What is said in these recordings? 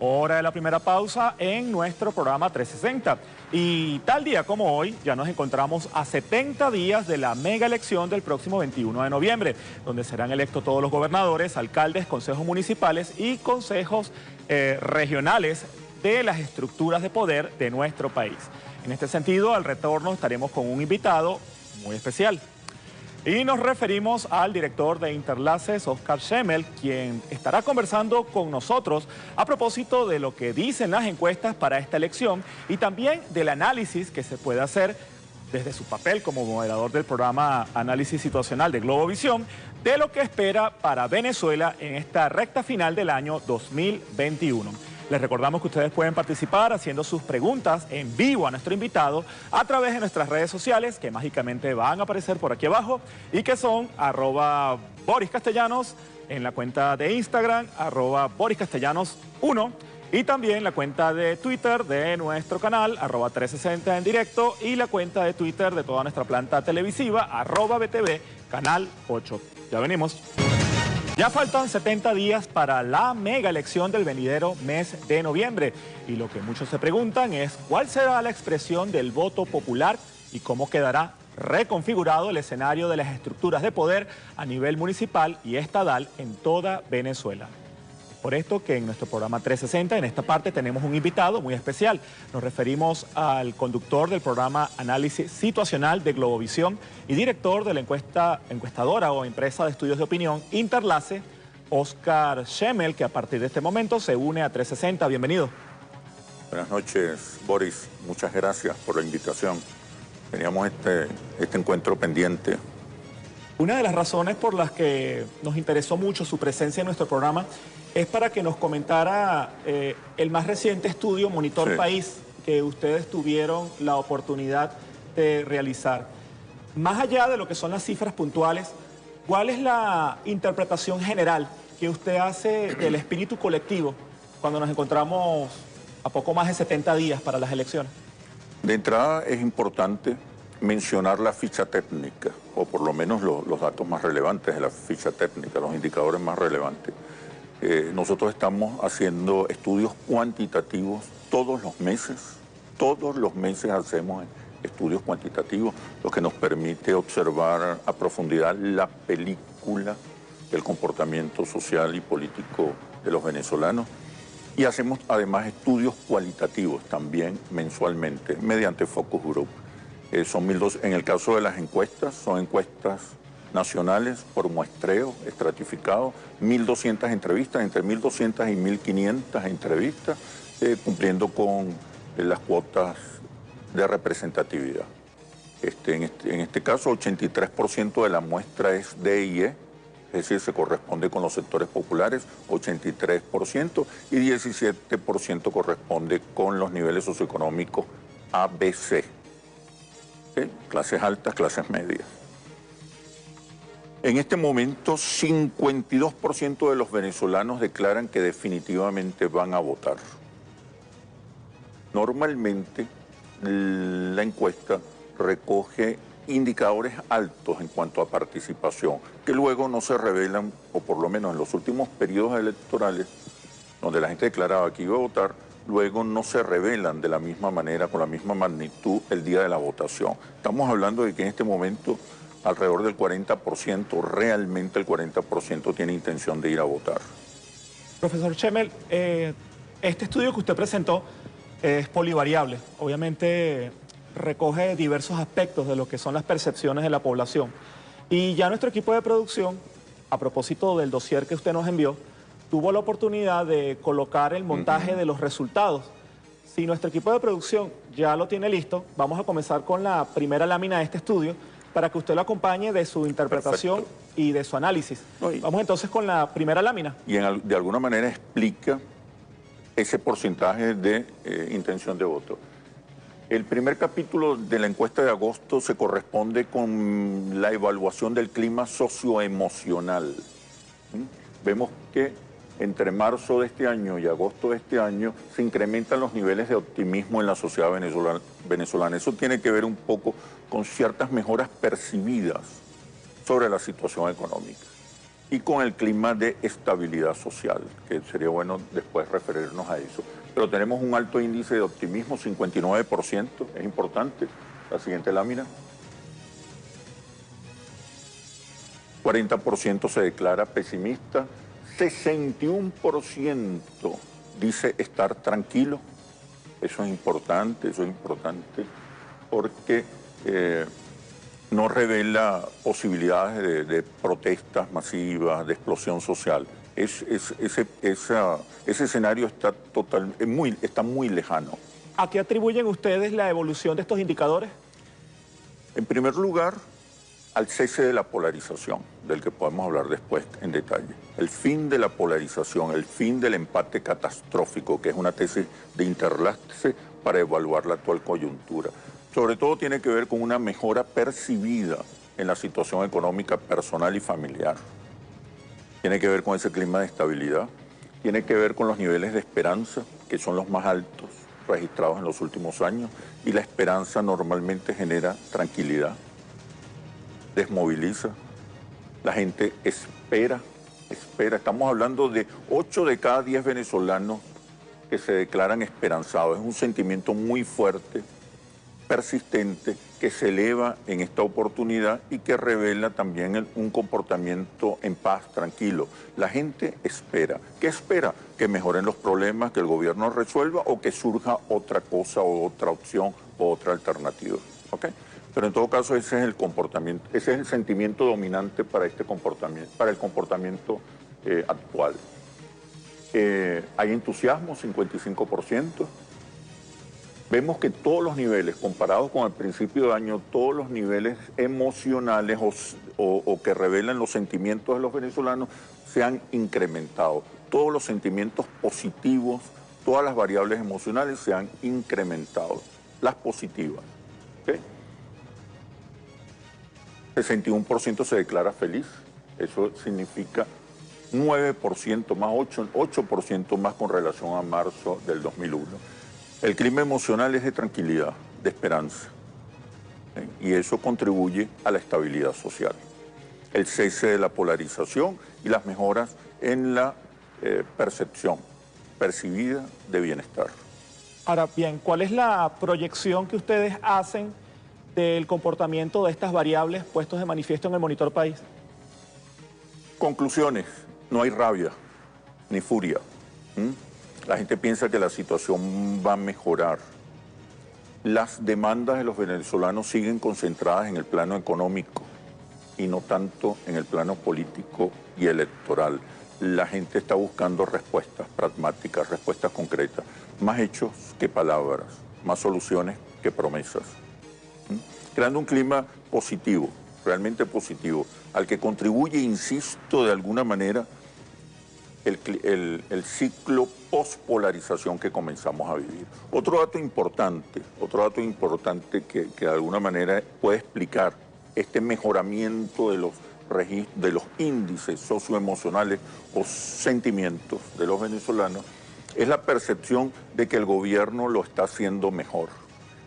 Hora de la primera pausa en nuestro programa 360. Y tal día como hoy, ya nos encontramos a 70 días de la mega elección del próximo 21 de noviembre, donde serán electos todos los gobernadores, alcaldes, consejos municipales y consejos regionales de las estructuras de poder de nuestro país. En este sentido, al retorno estaremos con un invitado muy especial. Y nos referimos al director de Interlaces, Oscar Schemmel, quien estará conversando con nosotros a propósito de lo que dicen las encuestas para esta elección y también del análisis que se puede hacer desde su papel como moderador del programa Análisis Situacional de Globovisión, de lo que espera para Venezuela en esta recta final del año 2021. Les recordamos que ustedes pueden participar haciendo sus preguntas en vivo a nuestro invitado a través de nuestras redes sociales, que mágicamente van a aparecer por aquí abajo, y que son @BorisCastellanos en la cuenta de Instagram, @BorisCastellanos1, y también la cuenta de Twitter de nuestro canal, @360 en directo, y la cuenta de Twitter de toda nuestra planta televisiva, @BTV, Canal 8. Ya venimos. Ya faltan 70 días para la mega elección del venidero mes de noviembre. Y lo que muchos se preguntan es cuál será la expresión del voto popular y cómo quedará reconfigurado el escenario de las estructuras de poder a nivel municipal y estadal en toda Venezuela. Por esto que en nuestro programa 360, en esta parte, tenemos un invitado muy especial. Nos referimos al conductor del programa Análisis Situacional de Globovisión y director de la encuestadora o empresa de estudios de opinión Interlace, Oscar Schemmel, que a partir de este momento se une a 360. Bienvenido. Buenas noches, Boris. Muchas gracias por la invitación. Teníamos este encuentro pendiente. Una de las razones por las que nos interesó mucho su presencia en nuestro programa es para que nos comentara el más reciente estudio Monitor País que ustedes tuvieron la oportunidad de realizar. Más allá de lo que son las cifras puntuales, ¿cuál es la interpretación general que usted hace del espíritu colectivo cuando nos encontramos a poco más de 70 días para las elecciones? De entrada es importante mencionar la ficha técnica, o por lo menos los datos más relevantes de la ficha técnica, los indicadores más relevantes. Nosotros estamos haciendo estudios cuantitativos todos los meses hacemos estudios cuantitativos, lo que nos permite observar a profundidad la película del comportamiento social y político de los venezolanos. Y hacemos además estudios cualitativos también mensualmente mediante focus group. En el caso de las encuestas, son encuestas nacionales por muestreo estratificado, 1.200 entrevistas, entre 1.200 y 1.500 entrevistas, cumpliendo con las cuotas de representatividad. En este caso, 83% de la muestra es DIE, es decir, se corresponde con los sectores populares, 83%, y 17% corresponde con los niveles socioeconómicos ABC. ¿Sí? Clases altas, clases medias. En este momento, 52% de los venezolanos declaran que definitivamente van a votar. Normalmente, la encuesta recoge indicadores altos en cuanto a participación, que luego no se revelan, o por lo menos en los últimos periodos electorales, donde la gente declaraba que iba a votar, luego no se revelan de la misma manera, con la misma magnitud, el día de la votación. Estamos hablando de que en este momento alrededor del 40%, realmente el 40% tiene intención de ir a votar. Profesor Schemmel, este estudio que usted presentó es polivariable. Obviamente recoge diversos aspectos de lo que son las percepciones de la población. Y ya nuestro equipo de producción, a propósito del dossier que usted nos envió, tuvo la oportunidad de colocar el montaje de los resultados. Si nuestro equipo de producción ya lo tiene listo, vamos a comenzar con la primera lámina de este estudio para que usted lo acompañe de su interpretación y de su análisis. Vamos entonces con la primera lámina. Y de alguna manera explica ese porcentaje de intención de voto. El primer capítulo de la encuesta de agosto se corresponde con la evaluación del clima socioemocional. Vemos que entre marzo de este año y agosto de este año se incrementan los niveles de optimismo en la sociedad venezolana. Eso tiene que ver un poco con ciertas mejoras percibidas sobre la situación económica. y con el clima de estabilidad social, que sería bueno después referirnos a eso. Pero tenemos un alto índice de optimismo, 59%, es importante. La siguiente lámina. 40% se declara pesimista, 61% dice estar tranquilo. Eso es importante porque no revela posibilidades de protestas masivas, de explosión social. Ese escenario está muy lejano. ¿A qué atribuyen ustedes la evolución de estos indicadores? En primer lugar, al cese de la polarización, del que podemos hablar después en detalle. El fin de la polarización, el fin del empate catastrófico, que es una tesis de Interlace para evaluar la actual coyuntura. Sobre todo tiene que ver con una mejora percibida en la situación económica personal y familiar. Tiene que ver con ese clima de estabilidad, tiene que ver con los niveles de esperanza, que son los más altos registrados en los últimos años, y la esperanza normalmente genera tranquilidad, desmoviliza, la gente espera. Estamos hablando de 8 de cada 10 venezolanos que se declaran esperanzados. Es un sentimiento muy fuerte, persistente, que se eleva en esta oportunidad y que revela también un comportamiento en paz, tranquilo. La gente espera. ¿Qué espera? Que mejoren los problemas, que el gobierno resuelva o que surja otra cosa o otra opción o otra alternativa. ¿Ok? Pero en todo caso ese es el comportamiento, ese es el sentimiento dominante para este comportamiento, para el comportamiento actual. Hay entusiasmo, 55%. Vemos que todos los niveles, comparados con el principio de año, todos los niveles emocionales o que revelan los sentimientos de los venezolanos se han incrementado. Todos los sentimientos positivos, todas las variables emocionales se han incrementado. Las positivas. ¿Okay? 61% se declara feliz. Eso significa 9% más, 8% más con relación a marzo del 2001. El clima emocional es de tranquilidad, de esperanza, y eso contribuye a la estabilidad social. El cese de la polarización y las mejoras en la percepción percibida de bienestar. Ahora bien, ¿cuál es la proyección que ustedes hacen del comportamiento de estas variables puestos de manifiesto en el Monitor País? Conclusiones: no hay rabia ni furia. La gente piensa que la situación va a mejorar. Las demandas de los venezolanos siguen concentradas en el plano económico y no tanto en el plano político y electoral. La gente está buscando respuestas pragmáticas, respuestas concretas, más hechos que palabras, más soluciones que promesas. Creando un clima positivo, realmente positivo, al que contribuye, insisto, de alguna manera, el ciclo pospolarización que comenzamos a vivir. Otro dato importante que de alguna manera puede explicar este mejoramiento de los índices socioemocionales o sentimientos de los venezolanos es la percepción de que el gobierno lo está haciendo mejor.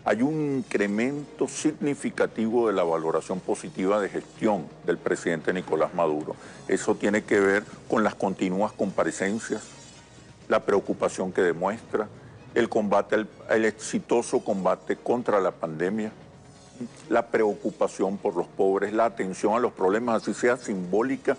Hay un incremento significativo de la valoración positiva de gestión del presidente Nicolás Maduro. Eso tiene que ver con las continuas comparecencias, la preocupación que demuestra, el exitoso combate contra la pandemia, la preocupación por los pobres, la atención a los problemas, así sea simbólica,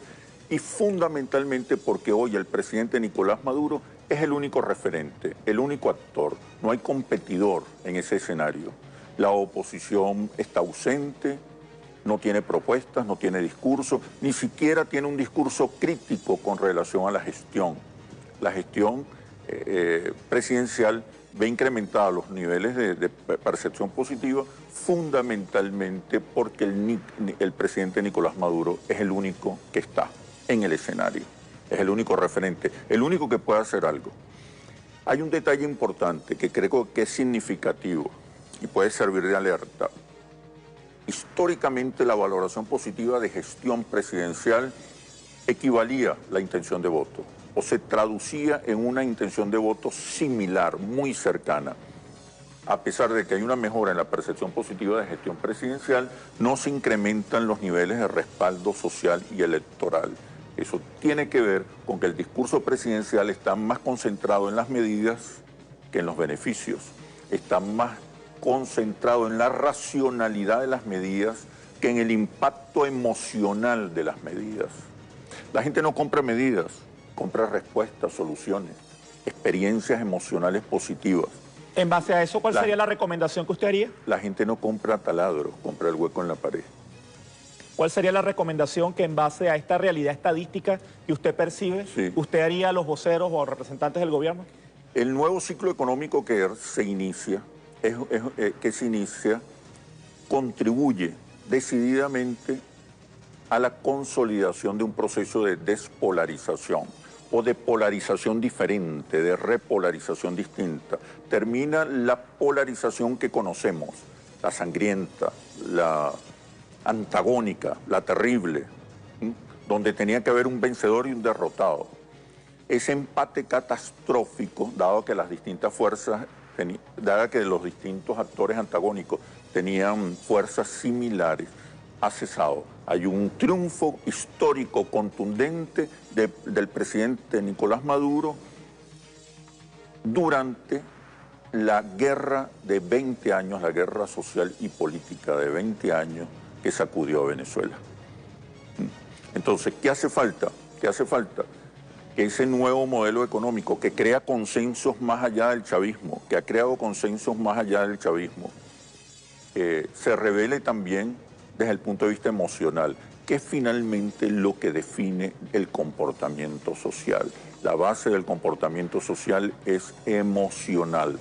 y fundamentalmente porque hoy el presidente Nicolás Maduro es el único referente, el único actor. No hay competidor en ese escenario. La oposición está ausente, no tiene propuestas, no tiene discurso, ni siquiera tiene un discurso crítico con relación a la gestión. La gestión presidencial ve incrementados los niveles de percepción positiva fundamentalmente porque el presidente Nicolás Maduro es el único que está en el escenario. Es el único referente, el único que puede hacer algo. Hay un detalle importante que creo que es significativo y puede servir de alerta. Históricamente la valoración positiva de gestión presidencial equivalía a la intención de voto o se traducía en una intención de voto similar, muy cercana. A pesar de que hay una mejora en la percepción positiva de gestión presidencial, no se incrementan los niveles de respaldo social y electoral. Eso tiene que ver con que el discurso presidencial está más concentrado en las medidas que en los beneficios. Está más concentrado en la racionalidad de las medidas que en el impacto emocional de las medidas. La gente no compra medidas, compra respuestas, soluciones, experiencias emocionales positivas. En base a eso, ¿cuál sería la recomendación que usted haría? La gente no compra taladros, compra el hueco en la pared. ¿Cuál sería la recomendación que en base a esta realidad estadística que usted percibe, usted haría a los voceros o representantes del gobierno? El nuevo ciclo económico que se inicia, contribuye decididamente a la consolidación de un proceso de despolarización o de polarización diferente, de repolarización distinta. Termina la polarización que conocemos, la sangrienta, la antagónica, la terrible, donde tenía que haber un vencedor y un derrotado. Ese empate catastrófico, dado que las distintas fuerzas, dado que los distintos actores antagónicos tenían fuerzas similares, ha cesado. Hay un triunfo histórico contundente del presidente Nicolás Maduro durante la guerra de 20 años, la guerra social y política de 20 años que sacudió a Venezuela. Entonces, ¿qué hace falta? ¿Qué hace falta? Que ese nuevo modelo económico que crea consensos más allá del chavismo, que ha creado consensos más allá del chavismo, se revele también desde el punto de vista emocional, que es finalmente lo que define el comportamiento social. La base del comportamiento social es emocional.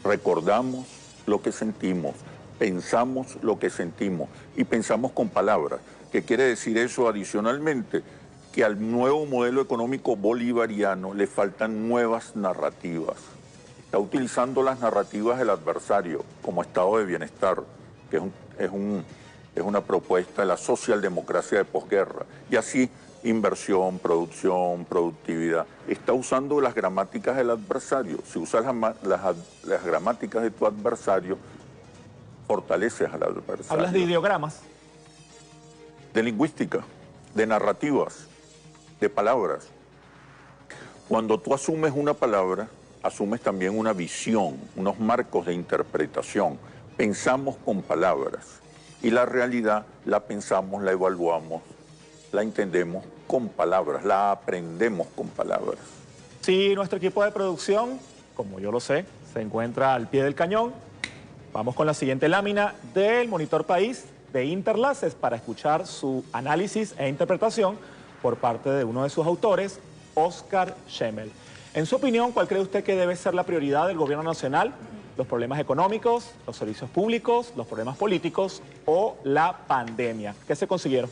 Recordamos lo que sentimos, pensamos lo que sentimos y pensamos con palabras. ¿Qué quiere decir eso adicionalmente? Que al nuevo modelo económico bolivariano le faltan nuevas narrativas. Está utilizando las narrativas del adversario como estado de bienestar, que es una propuesta de la socialdemocracia de posguerra. Y así, inversión, producción, productividad. Está usando las gramáticas del adversario. Si usas las gramáticas de tu adversario, fortaleces al adversario. ¿Hablas de ideogramas? De lingüística, de narrativas, de palabras. Cuando tú asumes una palabra, asumes también una visión, unos marcos de interpretación. Pensamos con palabras y la realidad la pensamos, la evaluamos, la entendemos con palabras, la aprendemos con palabras. Sí, nuestro equipo de producción, como yo lo sé, se encuentra al pie del cañón. Vamos con la siguiente lámina del Monitor País de Interlaces para escuchar su análisis e interpretación por parte de uno de sus autores, Oscar Schemmel. En su opinión, ¿cuál cree usted que debe ser la prioridad del gobierno nacional? ¿Los problemas económicos, los servicios públicos, los problemas políticos o la pandemia? ¿Qué se consiguieron?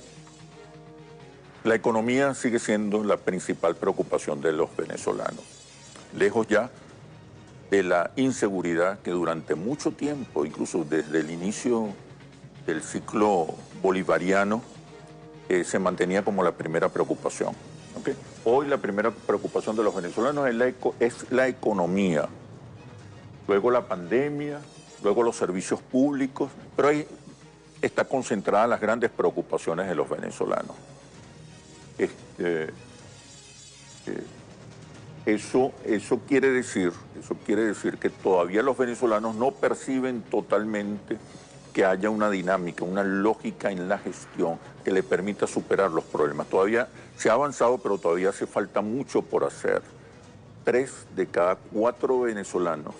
La economía sigue siendo la principal preocupación de los venezolanos. Lejos ya de la inseguridad que durante mucho tiempo, incluso desde el inicio del ciclo bolivariano, se mantenía como la primera preocupación. ¿Okay? Hoy la primera preocupación de los venezolanos es la economía, luego la pandemia, luego los servicios públicos, pero ahí está concentrada las grandes preocupaciones de los venezolanos. Eso quiere decir que todavía los venezolanos no perciben totalmente que haya una dinámica, una lógica en la gestión que le permita superar los problemas. Todavía se ha avanzado, pero todavía hace falta mucho por hacer. 3 de cada 4 venezolanos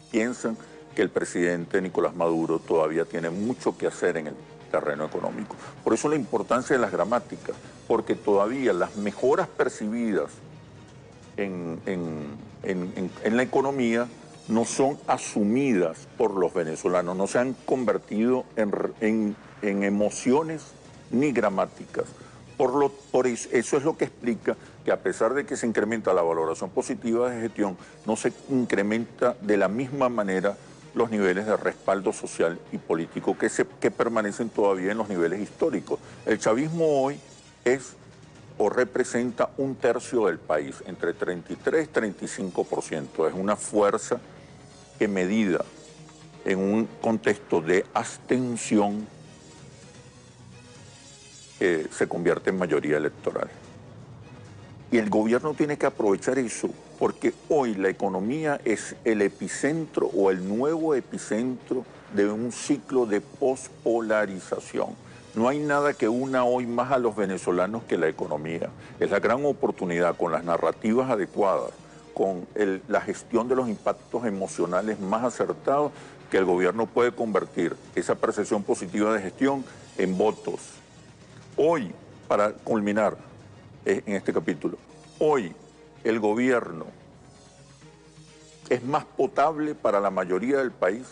piensan que el presidente Nicolás Maduro todavía tiene mucho que hacer en el terreno económico. Por eso la importancia de las gramáticas, porque todavía las mejoras percibidas en la economía no son asumidas por los venezolanos, no se han convertido en emociones ni gramáticas. Eso es lo que explica que a pesar de que se incrementa la valoración positiva de gestión, no se incrementa de la misma manera los niveles de respaldo social y político que permanecen todavía en los niveles históricos. El chavismo hoy es o representa 1/3 del país, entre 33 y 35%. Es una fuerza que medida en un contexto de abstención se convierte en mayoría electoral. Y el gobierno tiene que aprovechar eso, porque hoy la economía es el epicentro o el nuevo epicentro de un ciclo de pospolarización. No hay nada que una hoy más a los venezolanos que la economía. Es la gran oportunidad con las narrativas adecuadas, con la gestión de los impactos emocionales más acertados, que el gobierno puede convertir esa percepción positiva de gestión en votos. Hoy, para culminar en este capítulo, hoy el gobierno es más potable para la mayoría del país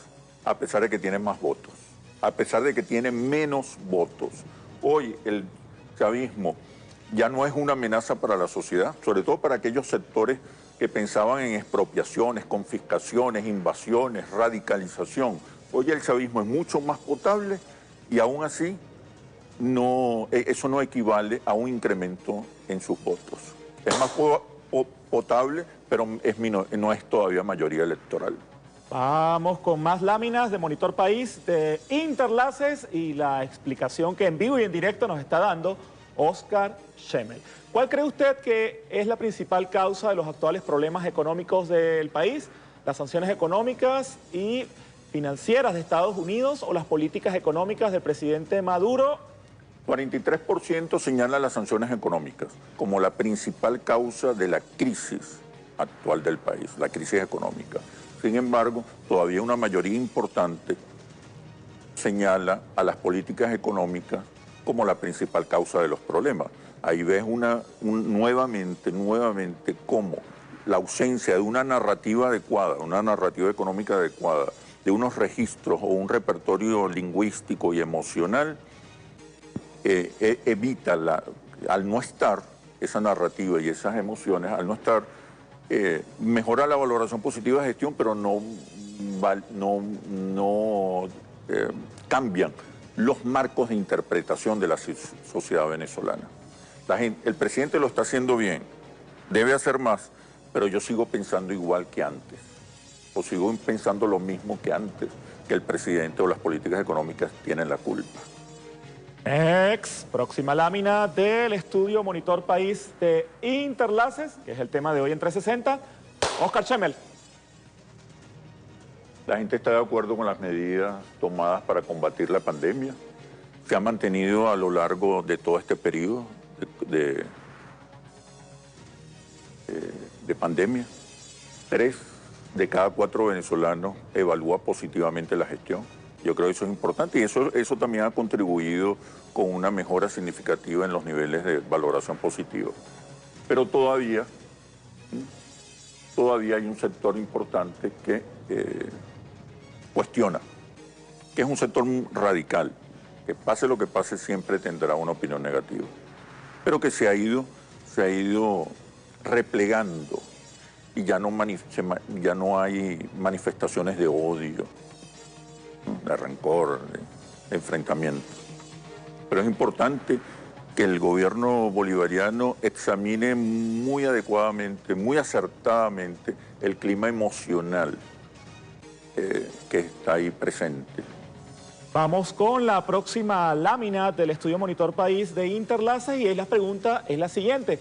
a pesar de que tiene más votos, a pesar de que tiene menos votos. Hoy el chavismo ya no es una amenaza para la sociedad, sobre todo para aquellos sectores que pensaban en expropiaciones, confiscaciones, invasiones, radicalización. Hoy el chavismo es mucho más potable y aún así eso no equivale a un incremento en sus votos. Es más potable, pero no es todavía mayoría electoral. Vamos con más láminas de Monitor País, de Interlaces y la explicación que en vivo y en directo nos está dando Oscar Schemmel. ¿Cuál cree usted que es la principal causa de los actuales problemas económicos del país? ¿Las sanciones económicas y financieras de Estados Unidos o las políticas económicas del presidente Maduro? 43% señala las sanciones económicas como la principal causa de la crisis actual del país, la crisis económica. Sin embargo, todavía una mayoría importante señala a las políticas económicas como la principal causa de los problemas. Ahí ves nuevamente cómo la ausencia de una narrativa adecuada, una narrativa económica adecuada, de unos registros o un repertorio lingüístico y emocional, evita, al no estar esa narrativa y esas emociones, al no estar, mejora la valoración positiva de gestión, pero no cambian los marcos de interpretación de la sociedad venezolana. El presidente lo está haciendo bien, debe hacer más, pero yo sigo pensando igual que antes, o sigo pensando lo mismo que antes, que el presidente o las políticas económicas tienen la culpa. Próxima lámina del estudio Monitor País de Interlaces, que es el tema de hoy en 360. Oscar Schemmel. La gente está de acuerdo con las medidas tomadas para combatir la pandemia. Se ha mantenido a lo largo de todo este periodo de pandemia. 3 de cada 4 venezolanos evalúa positivamente la gestión. Yo creo que eso es importante y eso también ha contribuido con una mejora significativa en los niveles de valoración positiva. Pero todavía hay un sector importante que cuestiona, que es un sector radical, que pase lo que pase siempre tendrá una opinión negativa, pero que se ha ido replegando y ya no hay manifestaciones de odio, de rencor, de enfrentamiento. Pero es importante que el gobierno bolivariano examine muy adecuadamente, muy acertadamente el clima emocional que está ahí presente. Vamos con la próxima lámina del estudio Monitor País de Interlaces y la pregunta es la siguiente.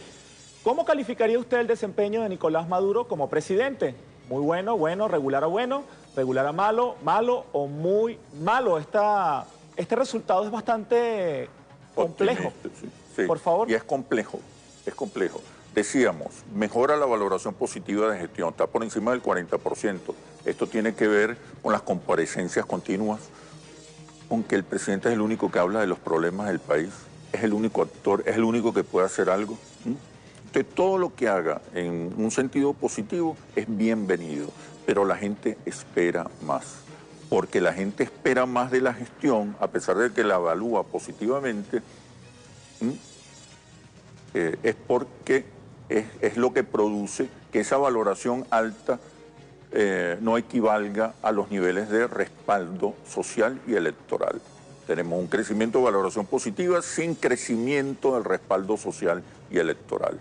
¿Cómo calificaría usted el desempeño de Nicolás Maduro como presidente? Muy bueno, bueno, regular o bueno, regular a malo, malo o muy malo. Este resultado es bastante complejo. Sí. Por favor. Y es complejo. Decíamos, mejora la valoración positiva de gestión, está por encima del 40%. Esto tiene que ver con las comparecencias continuas, con que el presidente es el único que habla de los problemas del país, es el único actor, es el único que puede hacer algo. Entonces, todo lo que haga en un sentido positivo es bienvenido, pero la gente espera más, porque la gente espera más de la gestión, a pesar de que la evalúa positivamente, es porque es lo que produce que esa valoración alta no equivalga a los niveles de respaldo social y electoral. Tenemos un crecimiento de valoración positiva sin crecimiento del respaldo social y electoral.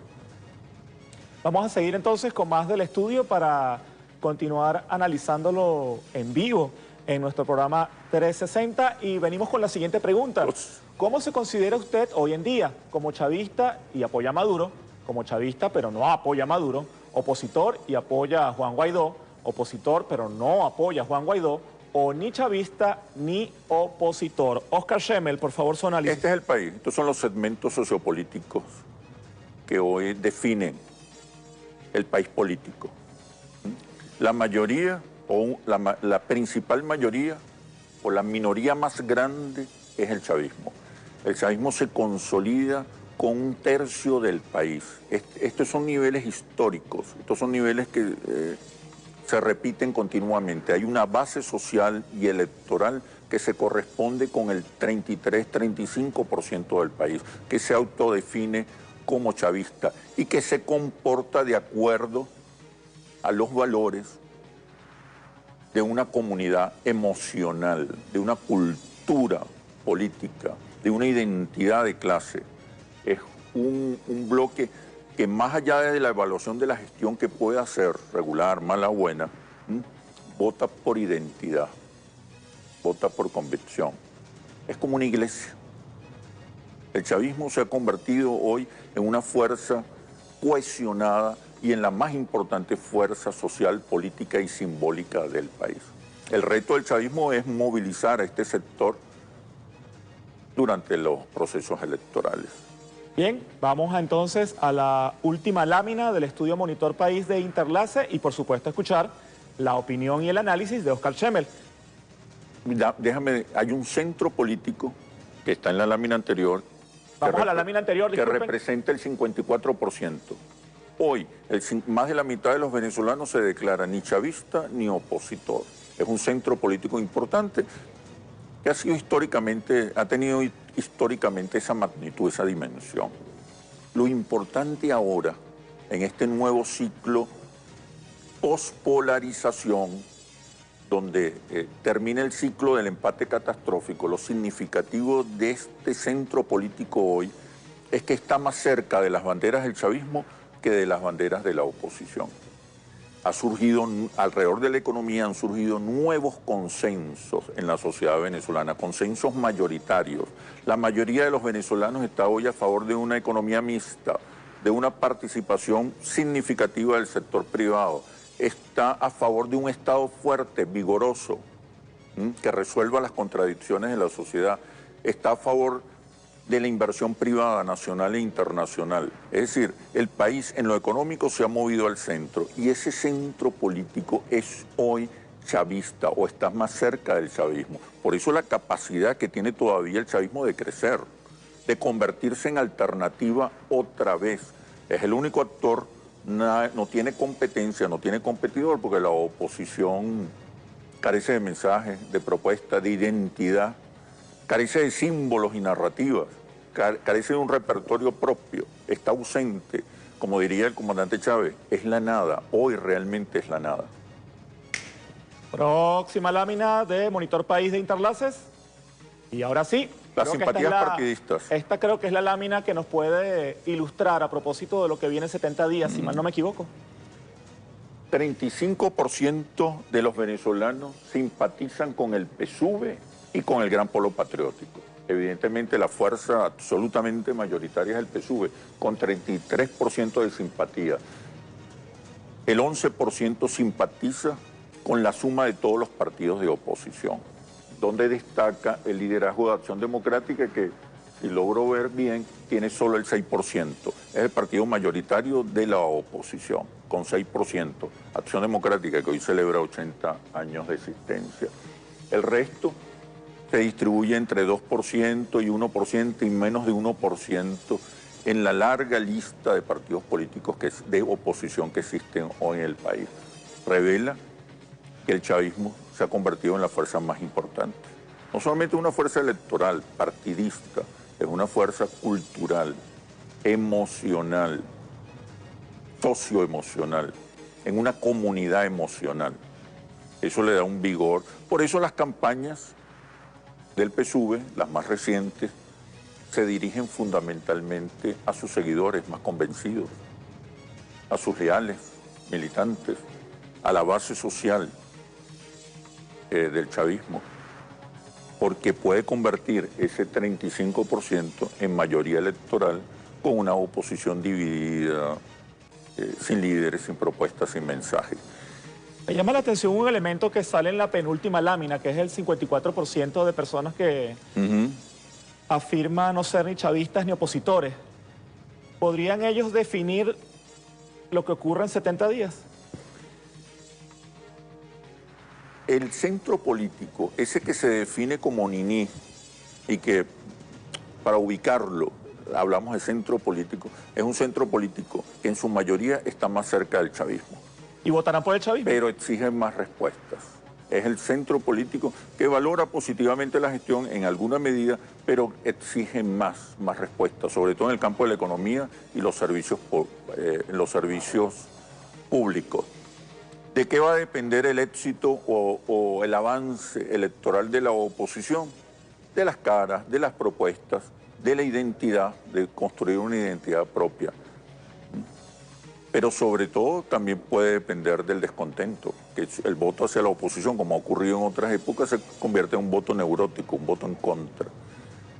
Vamos a seguir entonces con más del estudio para continuar analizándolo en vivo en nuestro programa 360 y venimos con la siguiente pregunta. ¿Cómo se considera usted hoy en día como chavista y apoya a Maduro como chavista, pero no apoya a Maduro, opositor y apoya a Juan Guaidó, opositor, pero no apoya a Juan Guaidó, o ni chavista ni opositor. Oscar Schemmel, por favor, su análisis. Este es el país. Estos son los segmentos sociopolíticos que hoy definen el país político. La mayoría, o la principal mayoría, o la minoría más grande es el chavismo. El chavismo se consolida con 1/3 del país. Estos son niveles históricos, estos son niveles que se repiten continuamente. Hay una base social y electoral que se corresponde con el 33-35% del país, que se autodefine como chavista y que se comporta de acuerdo a los valores de una comunidad emocional, de una cultura política, de una identidad de clase. Es un bloque que más allá de la evaluación de la gestión que pueda ser regular, mala o buena, vota por identidad, vota por convicción. Es como una iglesia. El chavismo se ha convertido hoy en una fuerza cohesionada y en la más importante fuerza social, política y simbólica del país. El reto del chavismo es movilizar a este sector durante los procesos electorales. Bien, vamos entonces a la última lámina del estudio Monitor País de Interlace y por supuesto escuchar la opinión y el análisis de Oscar Schemmel. Déjame, hay un centro político que está en la lámina anterior. Vamos a la lámina anterior, disculpen. Que representa el 54%. Hoy, más de la mitad de los venezolanos se declara ni chavista ni opositor. Es un centro político importante que ha tenido históricamente esa magnitud, esa dimensión. Lo importante ahora, en este nuevo ciclo pospolarización, donde termina el ciclo del empate catastrófico, lo significativo de este centro político hoy es que está más cerca de las banderas del chavismo que de las banderas de la oposición. Alrededor de la economía han surgido nuevos consensos en la sociedad venezolana, consensos mayoritarios. La mayoría de los venezolanos está hoy a favor de una economía mixta, de una participación significativa del sector privado. Está a favor de un Estado fuerte, vigoroso, que resuelva las contradicciones de la sociedad. Está a favor de la inversión privada nacional e internacional. Es decir, el país en lo económico se ha movido al centro y ese centro político es hoy chavista o está más cerca del chavismo. Por eso la capacidad que tiene todavía el chavismo de crecer, de convertirse en alternativa otra vez. Es el único actor, no tiene competencia, no tiene competidor, porque la oposición carece de mensajes, de propuestas, de identidad, carece de símbolos y narrativas, carece de un repertorio propio, está ausente, como diría el comandante Chávez, es la nada, hoy realmente es la nada. Próxima lámina de Monitor País de Interlaces. Y ahora sí. Las simpatías partidistas. Esta creo que es la lámina que nos puede ilustrar a propósito de lo que viene en 70 días, si mal no me equivoco. 35% de los venezolanos simpatizan con el PSUV y con el Gran Polo Patriótico. Evidentemente la fuerza absolutamente mayoritaria es el PSUV, con 33% de simpatía. El 11% simpatiza con la suma de todos los partidos de oposición, donde destaca el liderazgo de Acción Democrática, que, si logro ver bien, tiene solo el 6%. Es el partido mayoritario de la oposición, con 6%. Acción Democrática, que hoy celebra 80 años de existencia. El resto se distribuye entre 2% y 1% y menos de 1% en la larga lista de partidos políticos de oposición que existen hoy en el país. Revela que el chavismo se ha convertido en la fuerza más importante. No solamente una fuerza electoral, partidista, es una fuerza cultural, emocional, socioemocional, en una comunidad emocional. Eso le da un vigor. Por eso las campañas del PSUV, las más recientes, se dirigen fundamentalmente a sus seguidores más convencidos, a sus leales militantes, a la base social del chavismo, porque puede convertir ese 35% en mayoría electoral con una oposición dividida, sin líderes, sin propuestas, sin mensajes. Me llama la atención un elemento que sale en la penúltima lámina, que es el 54% de personas que afirman no ser ni chavistas ni opositores. ¿Podrían ellos definir lo que ocurre en 70 días? El centro político, ese que se define como niní, y que para ubicarlo, hablamos de centro político, es un centro político que en su mayoría está más cerca del chavismo. ¿Y votarán por el chavismo? Pero exigen más respuestas. Es el centro político que valora positivamente la gestión en alguna medida, pero exige más respuestas, sobre todo en el campo de la economía y los servicios públicos. ¿De qué va a depender el éxito o el avance electoral de la oposición? De las caras, de las propuestas, de la identidad, de construir una identidad propia. Pero sobre todo también puede depender del descontento, que el voto hacia la oposición, como ha ocurrido en otras épocas, se convierte en un voto neurótico, un voto en contra.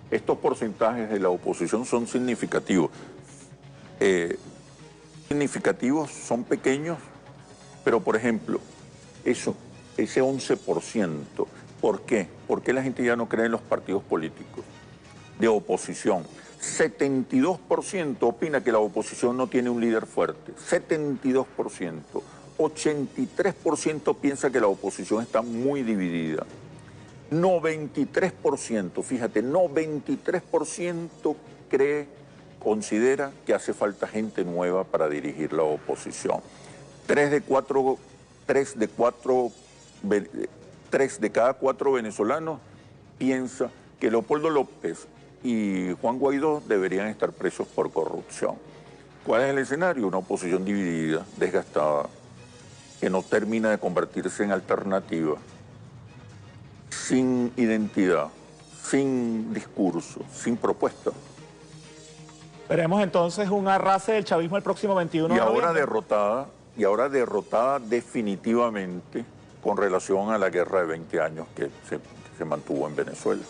Estos porcentajes de la oposición son significativos. Son pequeños, pero por ejemplo, ese 11%, ¿por qué? ¿Por qué la gente ya no cree en los partidos políticos de oposición? 72% opina que la oposición no tiene un líder fuerte, 72%. 83% piensa que la oposición está muy dividida. 93%, fíjate, 93% considera que hace falta gente nueva para dirigir la oposición. 3 de cada 4 venezolanos piensa que Leopoldo López y Juan Guaidó deberían estar presos por corrupción. ¿Cuál es el escenario? Una oposición dividida, desgastada, que no termina de convertirse en alternativa, sin identidad, sin discurso, sin propuesta. Veremos entonces un arrase del chavismo el próximo 21 de noviembre. Y ahora derrotada definitivamente con relación a la guerra de 20 años que se mantuvo en Venezuela.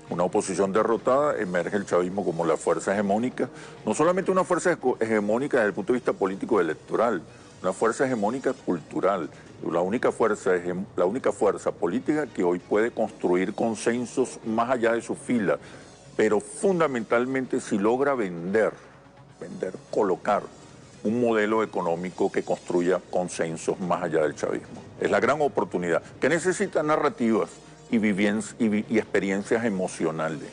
Una oposición derrotada, emerge el chavismo como la fuerza hegemónica, no solamente una fuerza hegemónica desde el punto de vista político y electoral, una fuerza hegemónica cultural, la única fuerza política que hoy puede construir consensos más allá de sus filas, pero fundamentalmente si logra colocar un modelo económico que construya consensos más allá del chavismo. Es la gran oportunidad, que necesita narrativas y experiencias emocionales.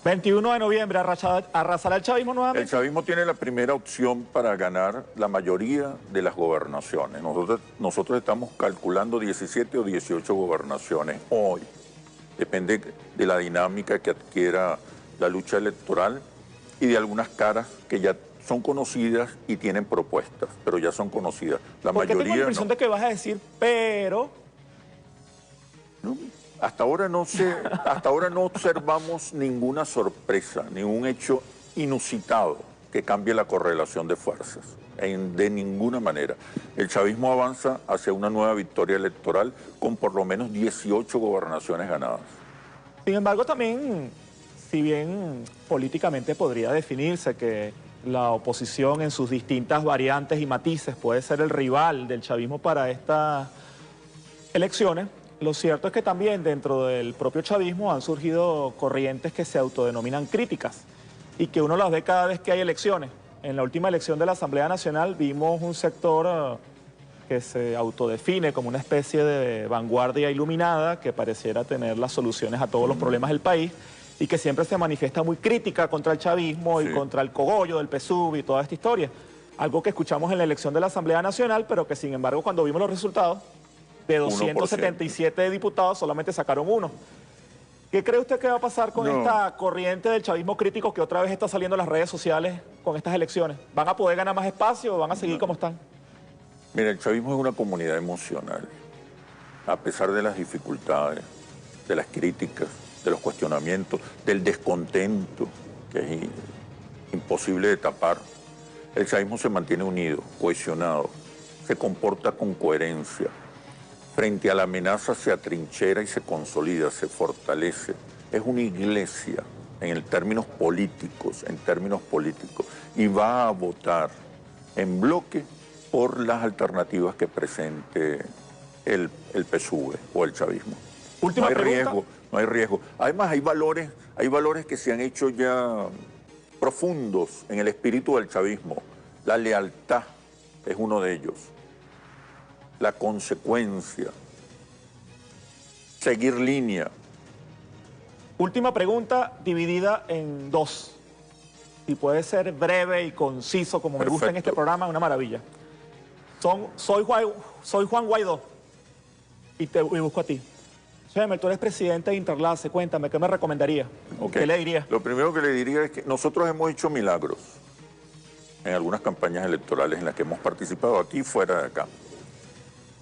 21 de noviembre, ¿arrasará el chavismo nuevamente? El chavismo tiene la primera opción para ganar la mayoría de las gobernaciones. Nosotros estamos calculando 17 o 18 gobernaciones hoy. Depende de la dinámica que adquiera la lucha electoral y de algunas caras que ya son conocidas y tienen propuestas, pero ya son conocidas. Porque tengo la impresión de que vas a decir, pero... No, hasta ahora no observamos ninguna sorpresa, ningún hecho inusitado que cambie la correlación de fuerzas, de ninguna manera. El chavismo avanza hacia una nueva victoria electoral con por lo menos 18 gobernaciones ganadas. Sin embargo, también, si bien políticamente podría definirse que la oposición en sus distintas variantes y matices puede ser el rival del chavismo para estas elecciones, lo cierto es que también dentro del propio chavismo han surgido corrientes que se autodenominan críticas y que uno las ve cada vez que hay elecciones. En la última elección de la Asamblea Nacional vimos un sector que se autodefine como una especie de vanguardia iluminada que pareciera tener las soluciones a todos los problemas del país y que siempre se manifiesta muy crítica contra el chavismo y contra el cogollo del PSUV y toda esta historia. Algo que escuchamos en la elección de la Asamblea Nacional, pero que sin embargo cuando vimos los resultados, de 277 diputados solamente sacaron 1. ¿Qué cree usted que va a pasar con esta corriente del chavismo crítico que otra vez está saliendo en las redes sociales con estas elecciones? ¿Van a poder ganar más espacio o van a seguir como están? Mira, el chavismo es una comunidad emocional. A pesar de las dificultades, de las críticas, de los cuestionamientos, del descontento, que es imposible de tapar, el chavismo se mantiene unido, cohesionado, se comporta con coherencia. Frente a la amenaza se atrinchera y se consolida, se fortalece. Es una iglesia en términos políticos, y va a votar en bloque por las alternativas que presente el PSUV o el chavismo. Última pregunta. No hay riesgo. Además, hay valores que se han hecho ya profundos en el espíritu del chavismo. La lealtad es uno de ellos. La consecuencia. Seguir línea. Última pregunta dividida en dos. Si puede ser breve y conciso, como me gusta en este programa, una maravilla. Soy Juan Guaidó y busco a ti. Chemel, tú eres presidente de Interlace, cuéntame, ¿qué me recomendaría? Okay. ¿Qué le diría? Lo primero que le diría es que nosotros hemos hecho milagros en algunas campañas electorales en las que hemos participado, aquí y fuera de acá.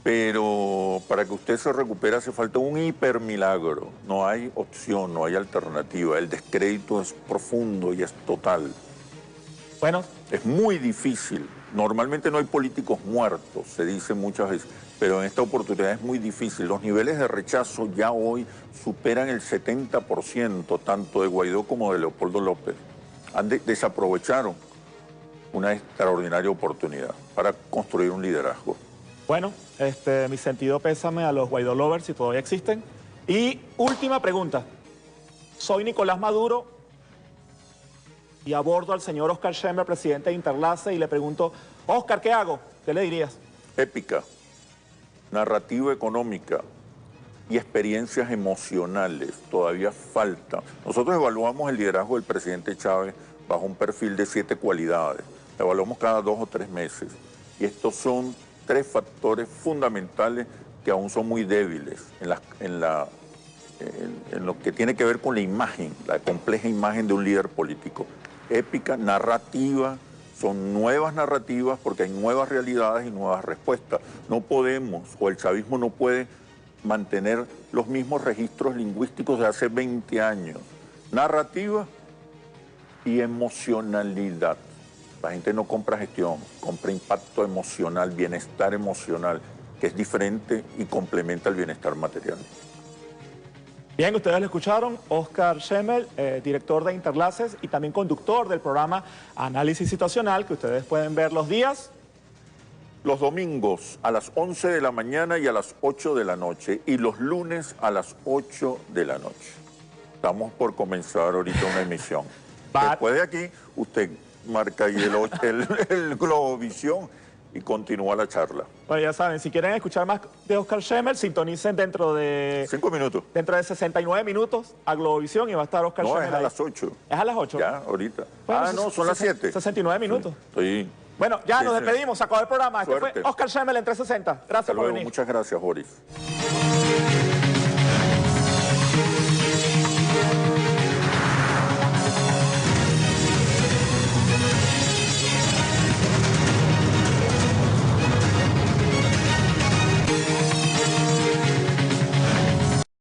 Pero para que usted se recupere hace falta un hipermilagro. No hay opción, no hay alternativa. El descrédito es profundo y es total. Bueno. Es muy difícil. Normalmente no hay políticos muertos, se dice muchas veces, pero en esta oportunidad es muy difícil. Los niveles de rechazo ya hoy superan el 70%, tanto de Guaidó como de Leopoldo López. Desaprovecharon una extraordinaria oportunidad para construir un liderazgo. Bueno, mi sentido pésame a los Guaidó lovers, si todavía existen. Y última pregunta. Soy Nicolás Maduro y abordo al señor Oscar Schemel, presidente de Interlace, y le pregunto, Oscar, ¿qué hago? ¿Qué le dirías? Épica, narrativa económica y experiencias emocionales todavía falta. Nosotros evaluamos el liderazgo del presidente Chávez bajo un perfil de 7 cualidades. Lo evaluamos cada 2 o 3 meses. Y estos son 3 factores fundamentales que aún son muy débiles en lo que tiene que ver con la imagen, la compleja imagen de un líder político. Épica, narrativa, son nuevas narrativas porque hay nuevas realidades y nuevas respuestas. No podemos, o el chavismo no puede mantener los mismos registros lingüísticos de hace 20 años. Narrativa y emocionalidad. La gente no compra gestión, compra impacto emocional, bienestar emocional, que es diferente y complementa el bienestar material. Bien, ustedes lo escucharon, Oscar Schemel, director de Interlaces y también conductor del programa Análisis Situacional, que ustedes pueden ver los días. Los domingos a las 11 de la mañana y a las 8 de la noche, y los lunes a las 8 de la noche. Estamos por comenzar ahorita una emisión. Después de aquí, usted marca ahí el Globovisión y continúa la charla. Bueno, ya saben, si quieren escuchar más de Oscar Schemel, sintonicen dentro de... 5 minutos. Dentro de 69 minutos a Globovisión y va a estar Oscar Schemel. No, es a las 8. ¿Es a las 8? Ya, ahorita. Bueno, no, son las 7. 69 minutos. Sí. Bueno, ya nos despedimos, se acabó el programa. Este Suerte. fue Oscar Schemel en 360. Gracias por venir. Muchas gracias, Boris.